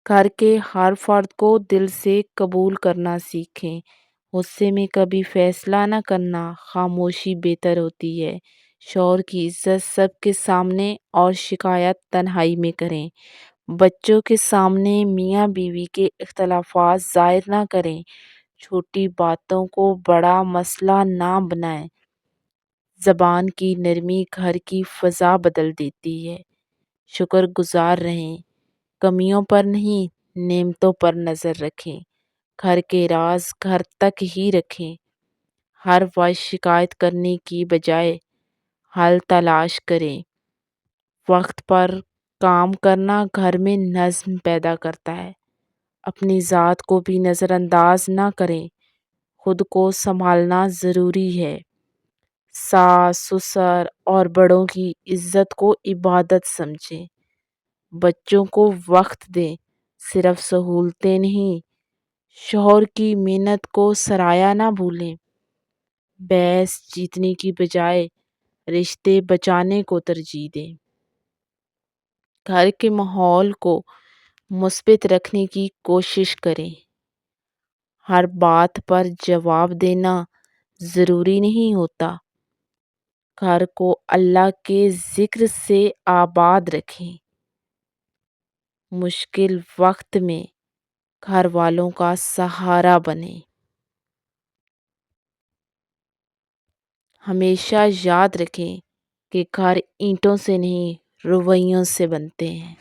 گھر کے ہر فرد کو دل سے قبول کرنا سیکھیں۔ غصے میں کبھی فیصلہ نہ کرنا، خاموشی بہتر ہوتی ہے۔ شوہر کی عزت سب کے سامنے اور شکایت تنہائی میں کریں۔ بچوں کے سامنے میاں بیوی کے اختلافات ظاہر نہ کریں۔ چھوٹی باتوں کو بڑا مسئلہ نہ بنائیں۔ زبان کی نرمی گھر کی فضا بدل دیتی ہے۔ شکر گزار رہیں، کمیوں پر نہیں نعمتوں پر نظر رکھیں۔ گھر کے راز گھر تک ہی رکھیں۔ ہر وقت شکایت کرنے کی بجائے حل تلاش کریں۔ وقت پر کام کرنا گھر میں نظم پیدا کرتا ہے۔ اپنی ذات کو بھی نظر انداز نہ کریں۔ خود کو سنبھالنا ضروری ہے۔ ساس سسر اور بڑوں کی عزت کو عبادت سمجھیں۔ بچوں کو وقت دیں، صرف سہولتیں نہیں۔ شوہر کی محنت کو سراہنا نہ بھولیں۔ بحث جیتنے کی بجائے رشتے بچانے کو ترجیح دیں۔ گھر کے ماحول کو مثبت رکھنے کی کوشش کریں۔ ہر بات پر جواب دینا ضروری نہیں ہوتا۔ گھر کو اللہ کے ذکر سے آباد رکھیں۔ مشکل وقت میں گھر والوں کا سہارا بنیں۔ ہمیشہ یاد رکھیں کہ گھر اینٹوں سے نہیں، رویوں سے بنتے ہیں۔